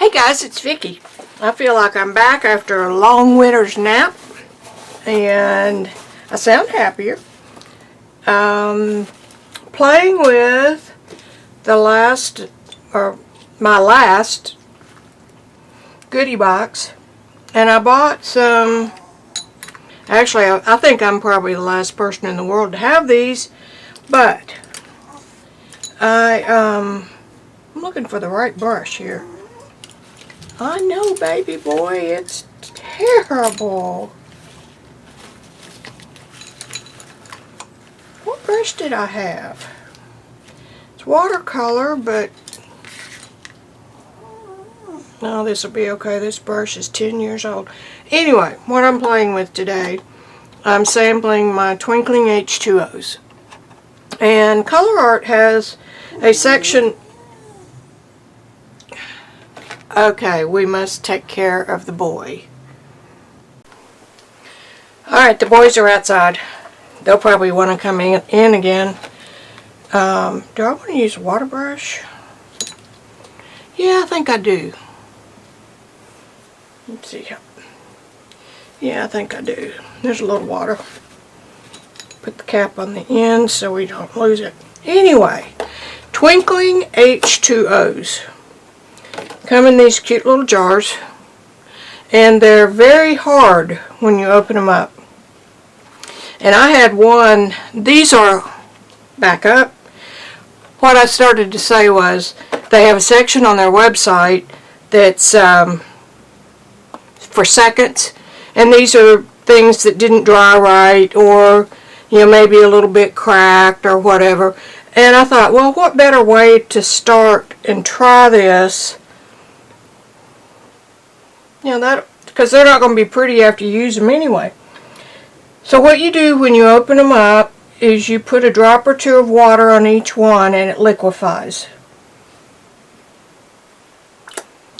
Hey guys, it's Vicki. I feel like I'm back after a long winter's nap and I sound happier. Playing with my last goodie box, and I bought some. Actually, I think I'm probably the last person in the world to have these, but I'm looking for the right brush here. I know, baby boy, it's terrible. What brush did I have? It's watercolor, but no, this will be okay. This brush is 10 years old. Anyway, what I'm playing with today, I'm sampling my Twinkling H2Os. And ColourArte has a section. Okay, we must take care of the boy. Alright, the boys are outside. They'll probably want to come in again. Do I want to use a water brush? Yeah, I think I do. Let's see. Yeah, I think I do. There's a little water. Put the cap on the end so we don't lose it. Anyway, Twinkling H2Os. Come in these cute little jars, and they're very hard when you open them up. And I had one. These are back up. What I started to say was they have a section on their website that's for seconds, and these are things that didn't dry right, or maybe a little bit cracked or whatever. And I thought, well, what better way to start and try this? Because they're not going to be pretty after you use them anyway. So what you do when you open them up is you put a drop or two of water on each one and it liquefies.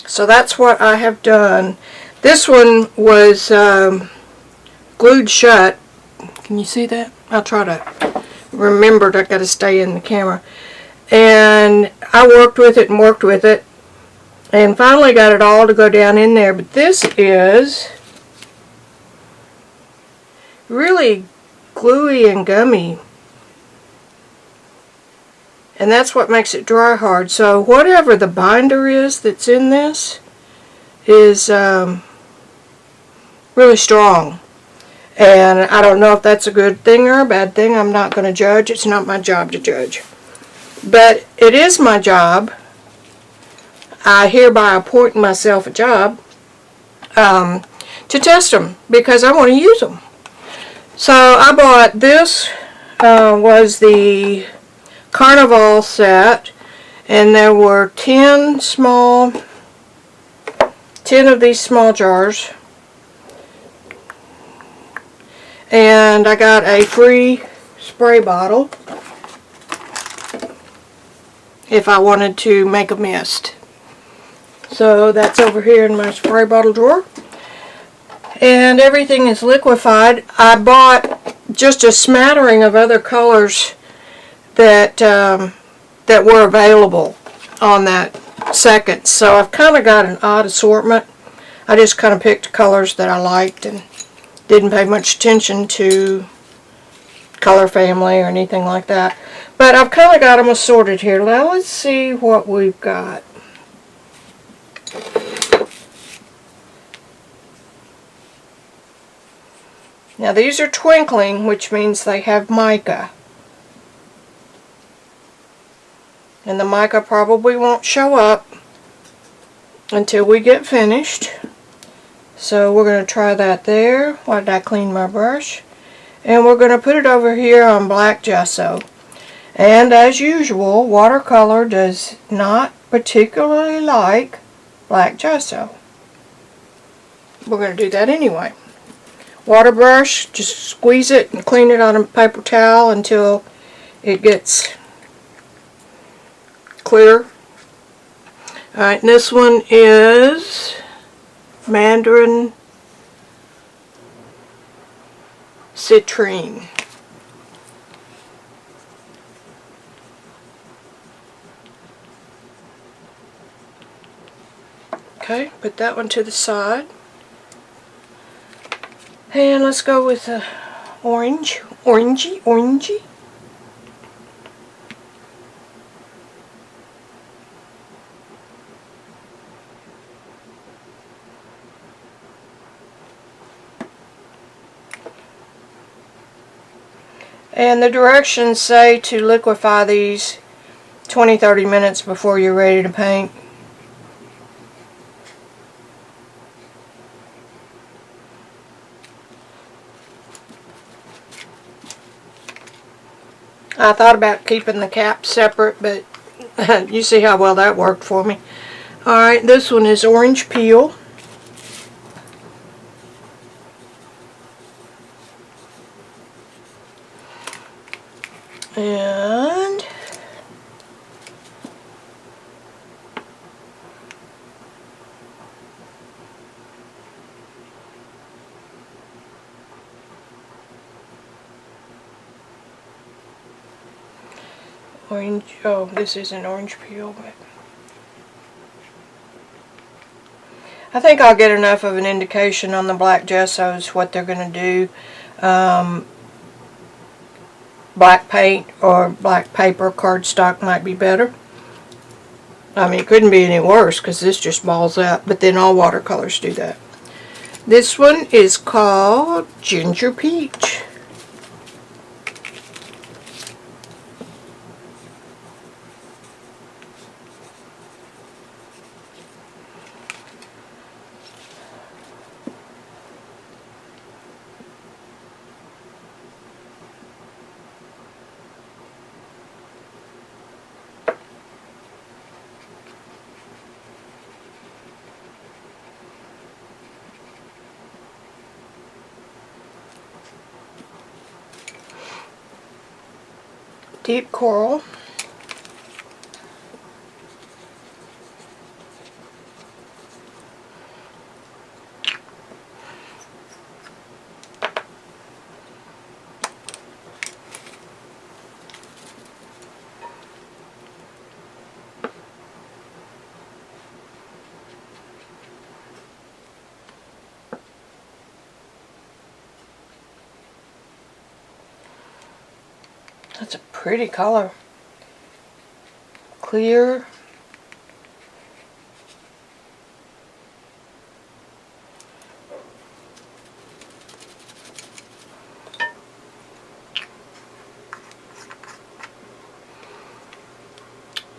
So that's what I have done. This one was glued shut. Can you see that? I'll try to remember. I've got to stay in the camera. And I worked with it and worked with it. And finally got it all to go down in there. But this is really gluey and gummy. And that's what makes it dry hard. So whatever the binder is that's in this is really strong. And I don't know if that's a good thing or a bad thing. I'm not going to judge. It's not my job to judge. But it is my job. I hereby appoint myself a job to test them because I want to use them. So I bought this, was the Carnival set, and there were 10 of these small jars, and I got a free spray bottle if I wanted to make a mist. So that's over here in my spray bottle drawer. And everything is liquefied. I bought just a smattering of other colors that were available on that second. So I've kind of got an odd assortment. I just kind of picked colors that I liked and didn't pay much attention to color family or anything like that. But I've kind of got them assorted here. Now let's see what we've got. Now these are Twinkling, which means they have mica. And the mica probably won't show up until we get finished. So we're going to try that there while I clean my brush. And we're going to put it over here on black gesso. And as usual, watercolor does not particularly like black gesso. We're going to do that anyway. Water brush, just squeeze it and clean it on a paper towel until it gets clear. Alright, this one is Mandarin Citrine. Okay, put that one to the side. And let's go with the orangey. And the directions say to liquefy these 20-30 minutes before you're ready to paint. I thought about keeping the cap separate, but you see how well that worked for me. Alright, this one is orange peel. And orange, oh, this isn't orange peel, but I think I'll get enough of an indication on the black gessos what they're going to do. Black paint or black paper cardstock might be better. I mean, it couldn't be any worse because this just balls out, but then all watercolors do that. This one is called Ginger Peach. Deep Coral. That's a pretty color. Clear.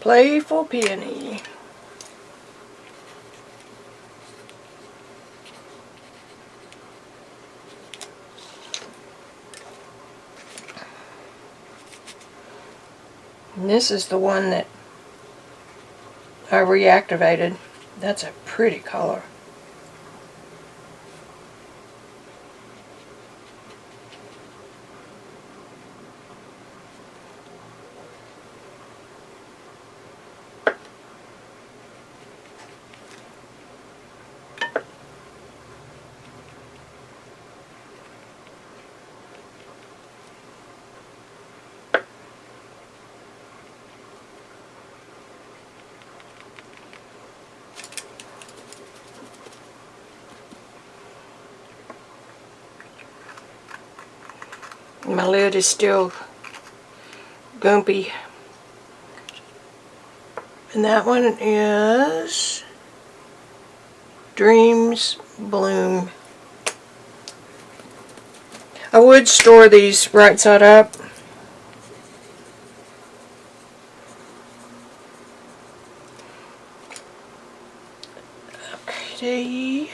Playful Peony. And this is the one that I reactivated. That's a pretty color. My lid is still gumpy. And that one is Dreams Bloom. I would store these right side up. Okay.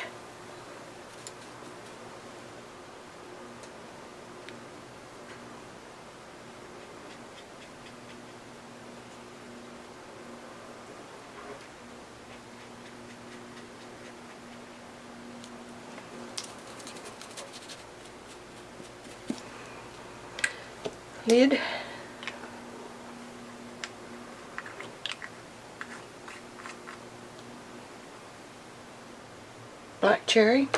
Lid. Black cherry.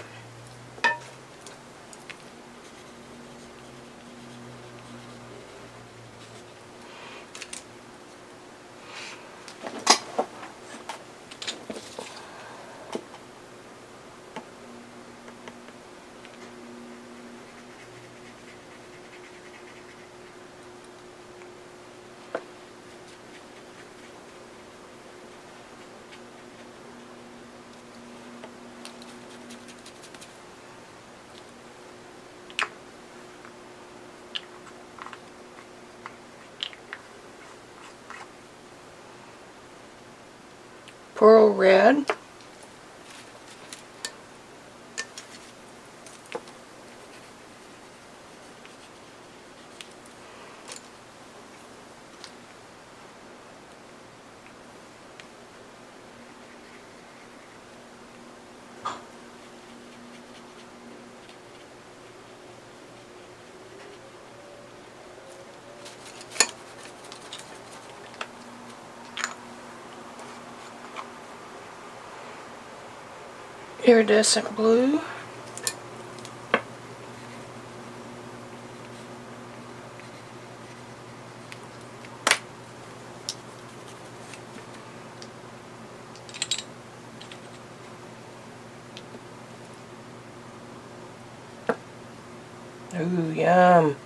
Coral Red. Iridescent Blue. Ooh, yum.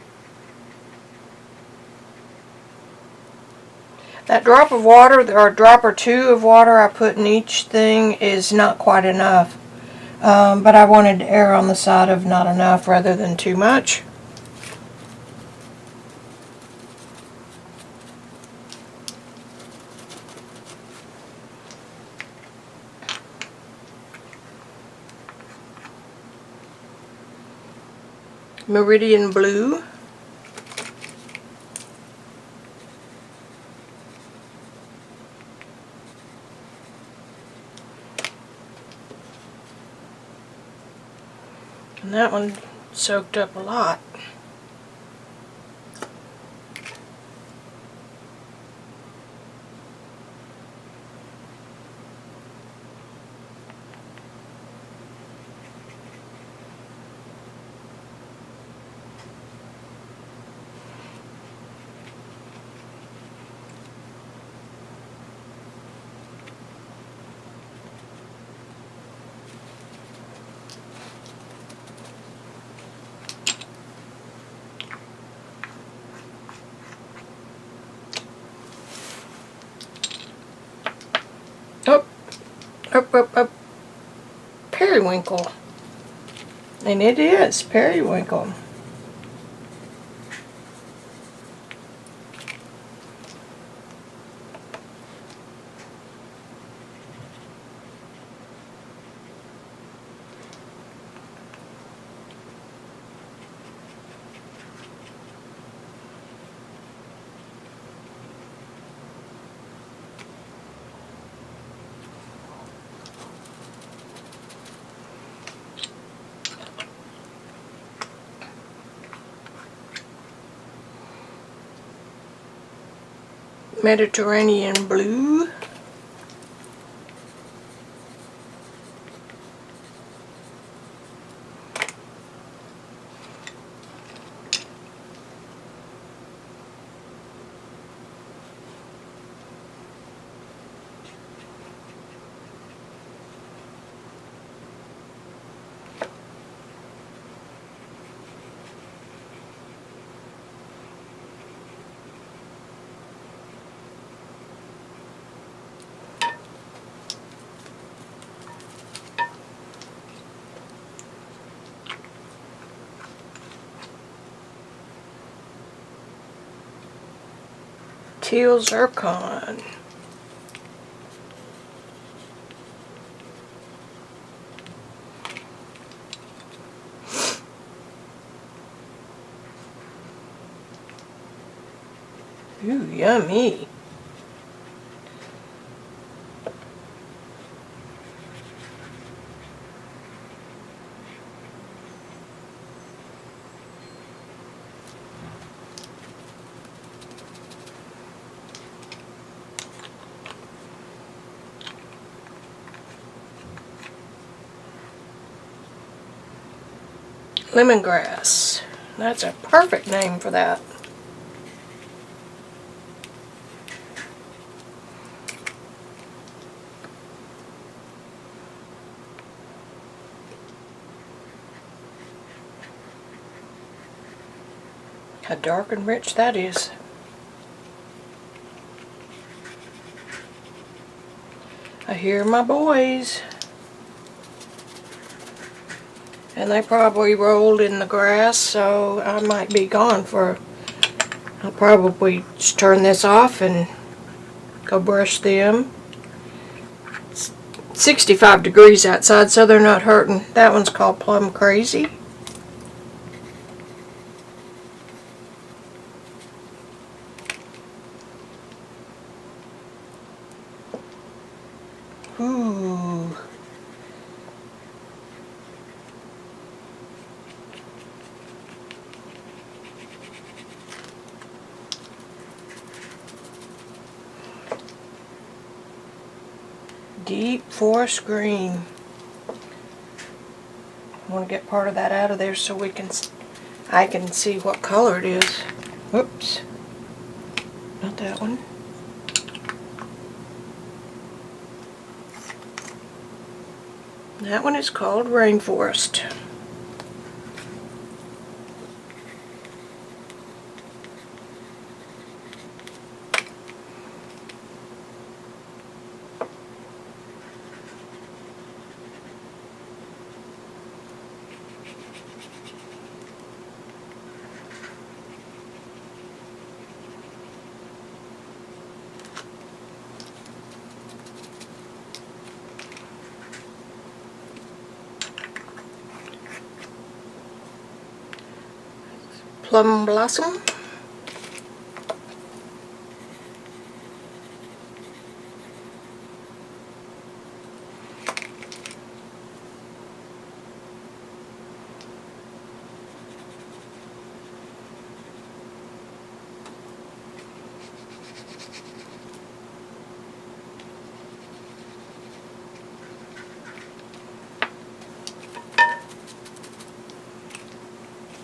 That drop of water, or a drop or two of water I put in each thing is not quite enough. But I wanted to err on the side of not enough rather than too much. Meridian Blue. And that one soaked up a lot. Up. Periwinkle. And it is Periwinkle. Mediterranean Blue. Teal Zircon. Ooh, yummy. Lemongrass. That's a perfect name for that. How dark and rich that is. I hear my boys. And they probably rolled in the grass, so I might be gone for... I'll probably just turn this off and go brush them. 65 degrees outside, so they're not hurting. That one's called Plum Crazy. Ooh. Deep forest green. I want to get part of that out of there so I can see what color it is. Whoops. Not that one. That one is called Rainforest. Plum Blossom.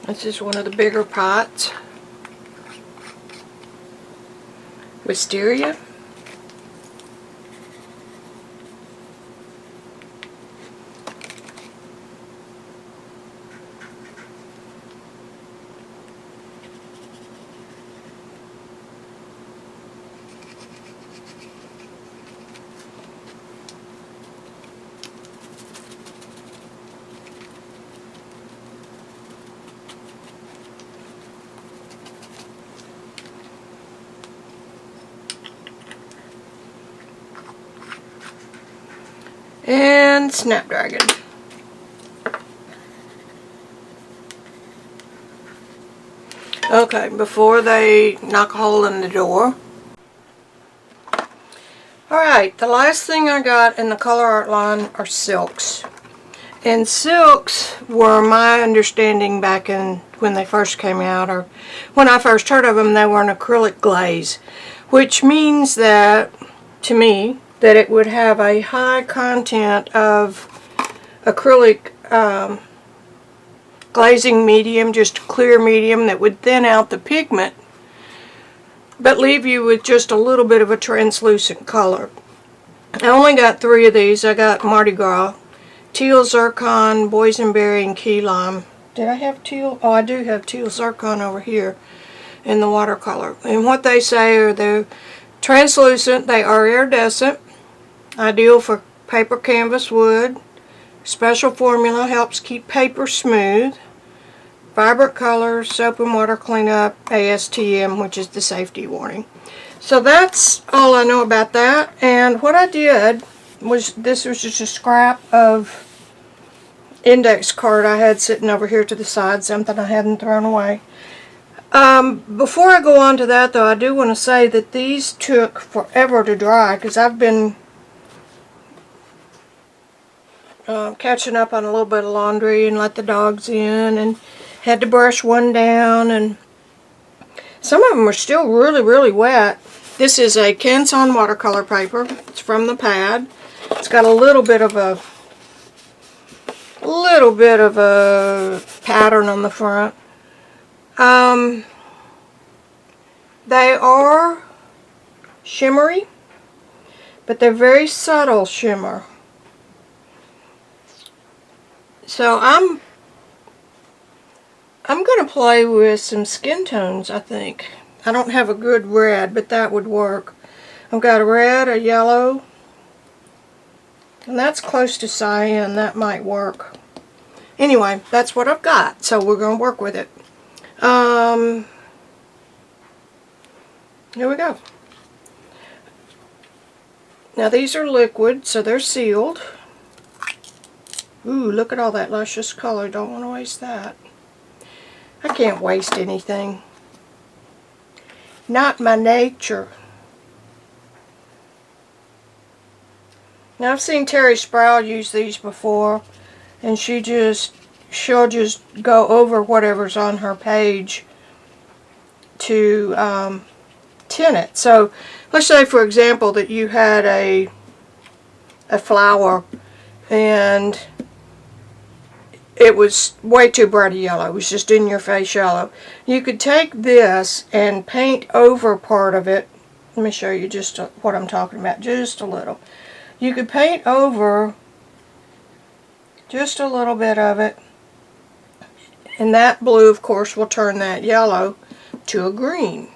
This is one of the bigger pots. Wisteria. And Snapdragon. Okay, before they knock a hole in the door. Alright, the last thing I got in the ColourArte line are silks. And silks were my understanding back in when they first came out, or when I first heard of them, they were an acrylic glaze. Which means that, to me, that it would have a high content of acrylic glazing medium, just a clear medium that would thin out the pigment but leave you with just a little bit of a translucent color. I only got 3 of these. I got Mardi Gras, Teal Zircon, Boysenberry, and Key Lime. Did I have teal? Oh, I do have Teal Zircon over here in the watercolor. And what they say are they're translucent, they are iridescent, ideal for paper, canvas, wood. Special formula helps keep paper smooth. Vibrant colors, soap and water cleanup, ASTM, which is the safety warning. So that's all I know about that. And what I did was, this was just a scrap of index card I had sitting over here to the side, something I hadn't thrown away. Before I go on to that though, I do want to say that these took forever to dry because I've been catching up on a little bit of laundry and let the dogs in and had to brush one down, and some of them are still really wet. This is a Canson watercolor paper. It's from the pad. It's got a little bit of a pattern on the front. They are shimmery, but they're very subtle shimmer. So I'm going to play with some skin tones, I think. I don't have a good red, but that would work. I've got a red, a yellow, and that's close to cyan. That might work. Anyway, that's what I've got, so we're going to work with it. Here we go. Now these are liquid, so they're sealed. Ooh, look at all that luscious color. Don't want to waste that. I can't waste anything. Not my nature. Now I've seen Terry Sproul use these before, and she'll just go over whatever's on her page to tint it. So let's say, for example, that you had a flower and it was way too bright a yellow. It was just in your face yellow. You could take this and paint over part of it. Let me show you just what I'm talking about, just a little. You could paint over just a little bit of it, and that blue, of course, will turn that yellow to a green.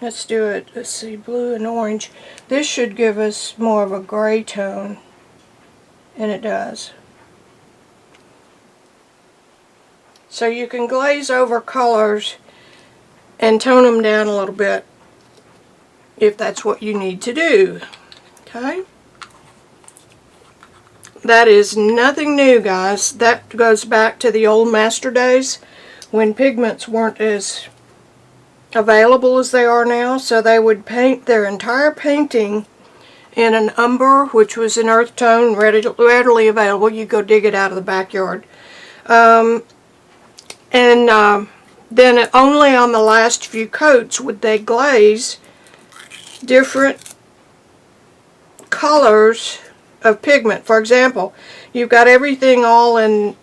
Let's do it. Let's see, blue and orange. This should give us more of a gray tone, and it does. So you can glaze over colors and tone them down a little bit if that's what you need to do. Okay? That is nothing new, guys. That goes back to the old master days when pigments weren't as available as they are now. So they would paint their entire painting in an umber, which was an earth tone, readily available. You go dig it out of the backyard. Then only on the last few coats would they glaze different colors of pigment. For example, you've got everything all in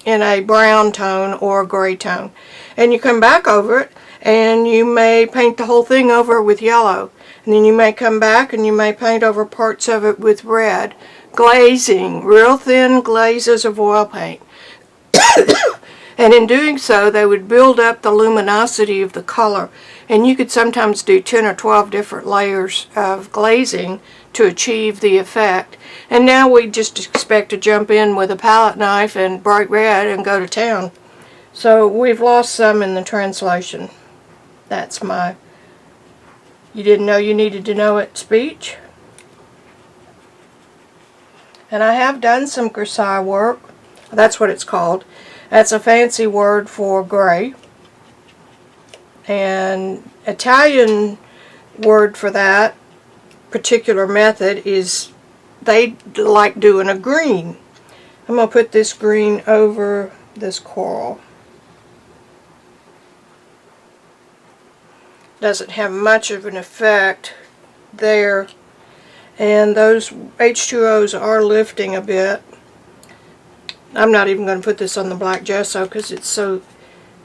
a brown tone or a gray tone, and you come back over it and you may paint the whole thing over with yellow, and then you may come back and you may paint over parts of it with red. Glazing, real thin glazes of oil paint. And in doing so, they would build up the luminosity of the color. And you could sometimes do 10 or 12 different layers of glazing to achieve the effect. And now we just expect to jump in with a palette knife and bright red and go to town. So we've lost some in the translation. That's my "you didn't know you needed to know it" speech. And I have done some grisaille work. That's what it's called. That's a fancy word for gray. And Italian word for that particular method is they like doing a green. I'm going to put this green over this coral. Doesn't have much of an effect there. And those H2Os are lifting a bit. I'm not even going to put this on the black gesso because it's so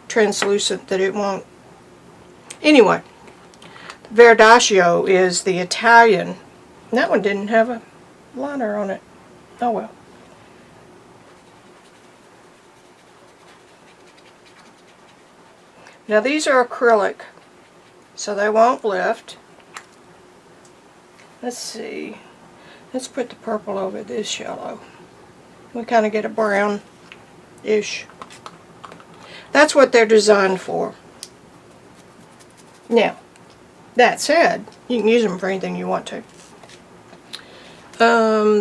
translucent that it won't. Anyway, Verdaccio is the Italian. And that one didn't have a liner on it. Oh well. Now these are acrylic, so they won't lift. Let's see. Let's put the purple over this yellow. We kind of get a brown-ish. That's what they're designed for. Now, that said, you can use them for anything you want to.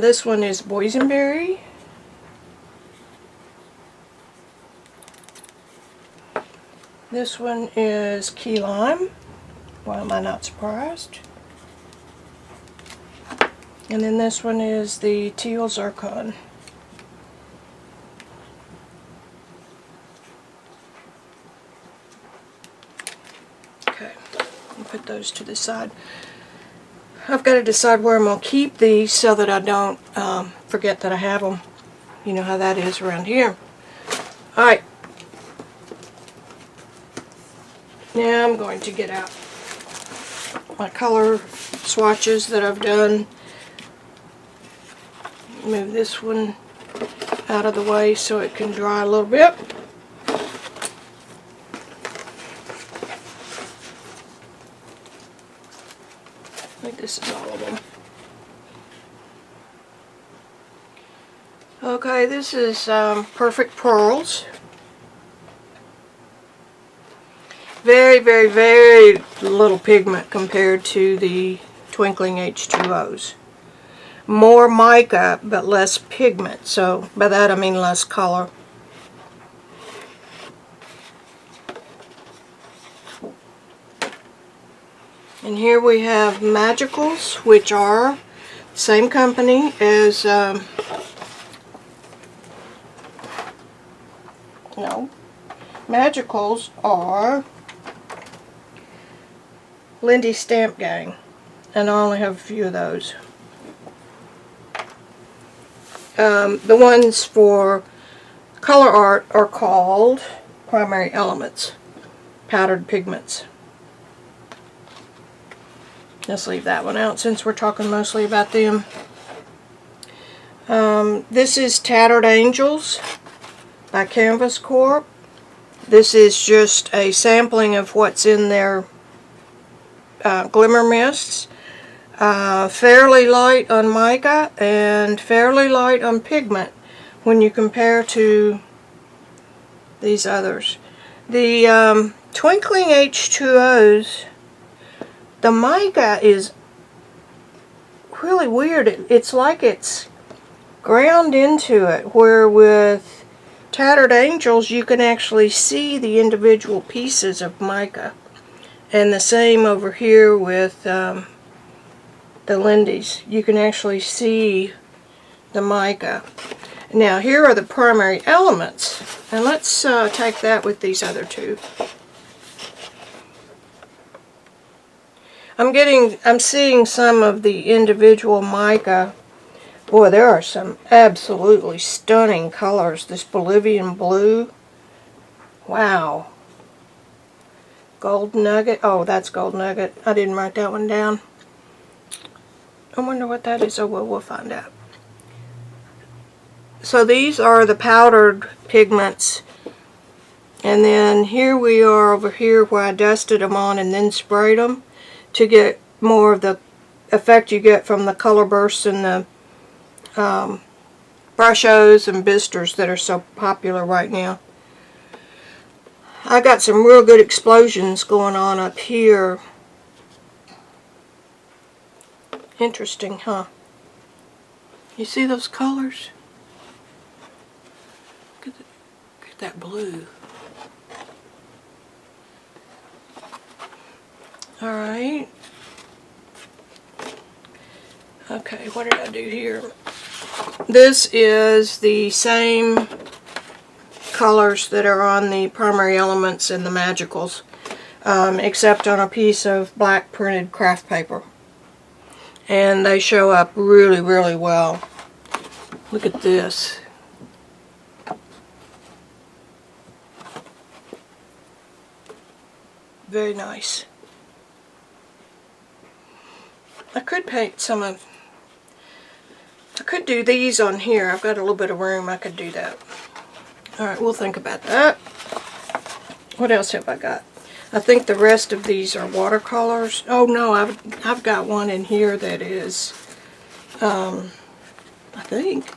This one is boysenberry. This one is key lime. Why am I not surprised? And then this one is the teal zircon. Okay, I'll put those to the side. I've got to decide where I'm going to keep these so that I don't forget that I have them. You know how that is around here. Alright. Now I'm going to get out my color swatches that I've done. Move this one out of the way so it can dry a little bit. I think this is all of them. Okay, this is Perfect Pearls. Very, very, very little pigment compared to the Twinkling H2Os. More mica, but less pigment. So by that I mean less color. And here we have Magicals, which are the same company as, no, Magicals are Lindy Stamp Gang, and I only have a few of those. The ones for ColourArte are called Primary Elements, Powdered Pigments. Let's leave that one out since we're talking mostly about them. This is Tattered Angels by Canvas Corp. This is just a sampling of what's in their glimmer mists. Fairly light on mica and fairly light on pigment when you compare to these others. The Twinkling H2Os, the mica is really weird. It's like it's ground into it, where with Tattered Angels you can actually see the individual pieces of mica. And the same over here with the Lindy's. You can actually see the mica. Now here are the primary elements, and let's take that with these other two. I'm seeing some of the individual mica. Boy, there are some absolutely stunning colors. This Bolivian blue. Wow. Gold Nugget. Oh, that's Gold Nugget. I didn't write that one down. I wonder what that is. Oh, well, we'll find out. So these are the powdered pigments. And then here we are over here where I dusted them on and then sprayed them to get more of the effect you get from the color bursts and the brushos and bisters that are so popular right now. I got some real good explosions going on up here. Interesting, huh? You see those colors? Look at that blue. Alright. Okay, what did I do here? This is the same colors that are on the primary elements and the Magicals, except on a piece of black printed craft paper. And they show up really, really well. Look at this. Very nice. I could paint some of... I could do these on here. I've got a little bit of room. I could do that. Alright, we'll think about that. What else have I got? I think the rest of these are watercolors. Oh no, I've got one in here that is, I think.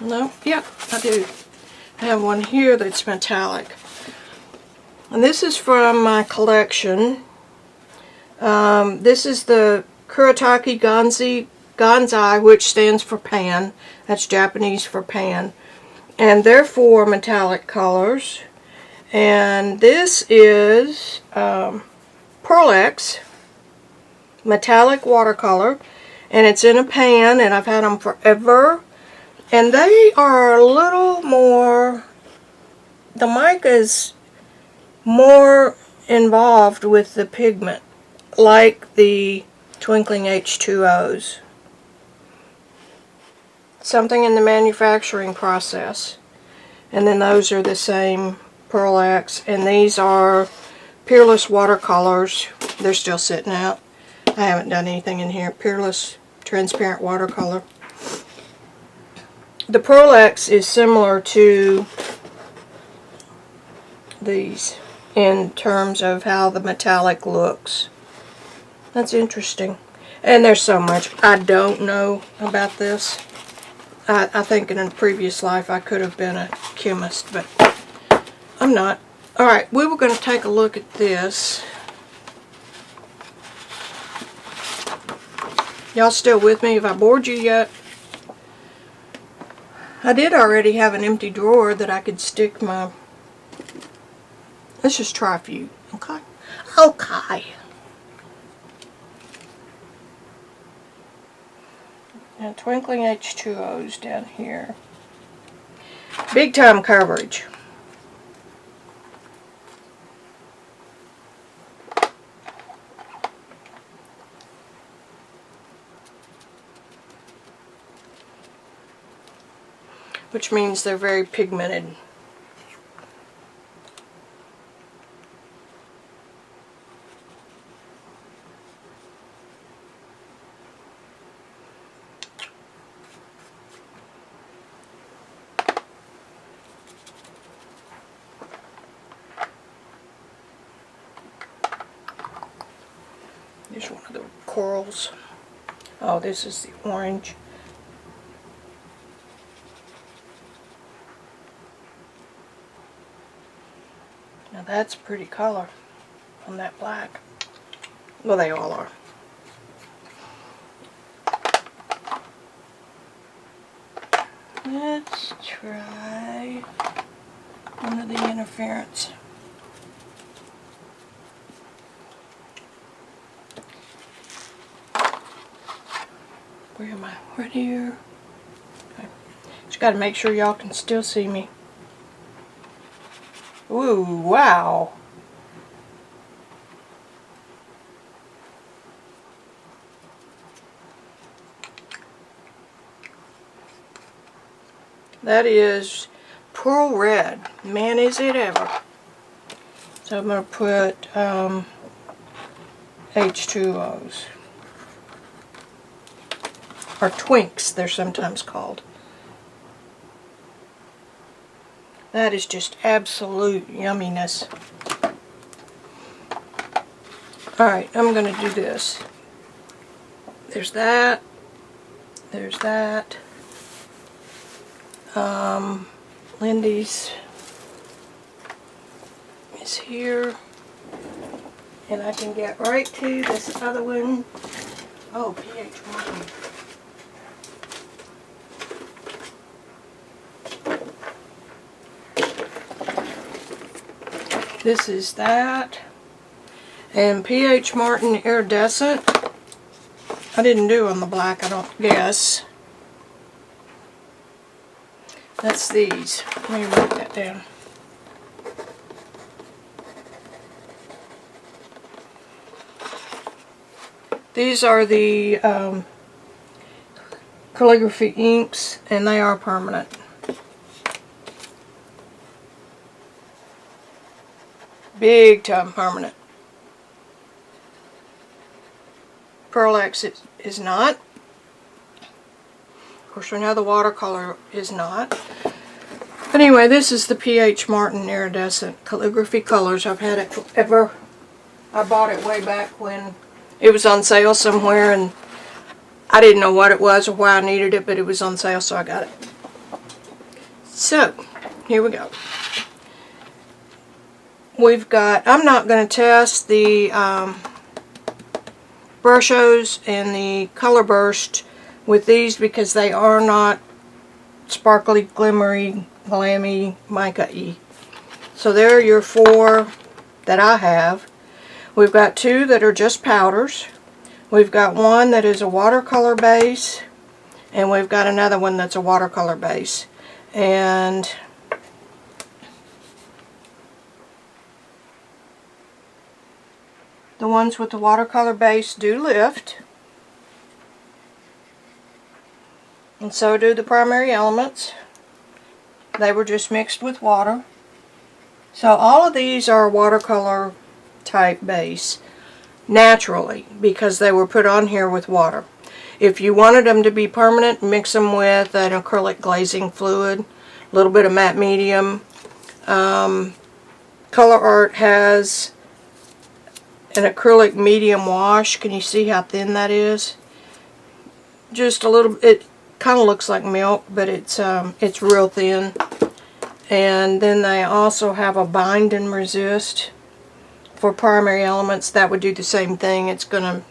No, yeah, I do. I have one here that's metallic. And this is from my collection. This is the Kuretake Ganzai, which stands for pan. That's Japanese for pan. And they're for metallic colors. And this is Pearl-Ex metallic watercolor. And it's in a pan, and I've had them forever. And they are a little more... The mica is more involved with the pigment, like the Twinkling H2Os. Something in the manufacturing process. And then those are the same Pearl-Ex, and these are Peerless watercolors. They're still sitting out. I haven't done anything in here. Peerless transparent watercolor. The Pearl-Ex is similar to these in terms of how the metallic looks. That's interesting. And there's so much I don't know about this. I think in a previous life I could have been a chemist, but I'm not. Alright, we were going to take a look at this. Y'all still with me? Have I bored you yet? I did already have an empty drawer that I could stick my... Let's just try a few, okay? Okay. Now, Twinkling H20s down here. Big time coverage. Which means they're very pigmented. Here's one of the corals. Oh, this is the orange. Now that's a pretty color on that black. Well, they all are. Let's try one of the interference. Where am I? Right here. Okay. Just got to make sure y'all can still see me. Ooh, wow. That is pearl red. Man, is it ever. So I'm going to put H20s. Or twinks, they're sometimes called. That is just absolute yumminess. Alright, I'm going to do this. There's that. There's that. Lindy's is here. And I can get right to this other one. Oh, H20. This is that. And P.H. Martin Iridescent. I didn't do on the black, I don't guess. That's these. Let me write that down. These are the Calligraphy Imps, and they are permanent. Big time permanent. Pearl X is not. Of course, we know the watercolor is not. Anyway, this is the P.H. Martin Iridescent Calligraphy Colors. I've had it forever. I bought it way back when it was on sale somewhere, and I didn't know what it was or why I needed it, but it was on sale, so I got it. So, here we go. We've got, I'm not going to test the Brushos and the Color Burst with these because they are not sparkly, glimmery, glammy, mica-y. So there are your four that I have. We've got two that are just powders. We've got one that is a watercolor base, and we've got another one that's a watercolor base. And the ones with the watercolor base do lift, and so do the primary elements. They were just mixed with water. So all of these are watercolor type base naturally because they were put on here with water. If you wanted them to be permanent, mix them with an acrylic glazing fluid, a little bit of matte medium. ColourArte has an acrylic medium wash. Can you see how thin that is? Just a little. It kind of looks like milk, but it's real thin. And then they also have a bind and resist for primary elements. That would do the same thing. It's going to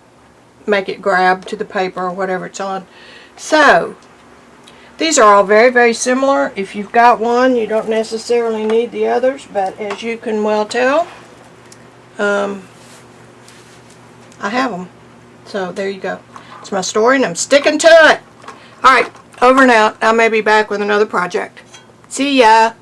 make it grab to the paper or whatever it's on. So these are all very, very similar. If you've got one, you don't necessarily need the others, but as you can well tell, I have them. So there you go. It's my story and I'm sticking to it. Alright, over and out. I may be back with another project. See ya!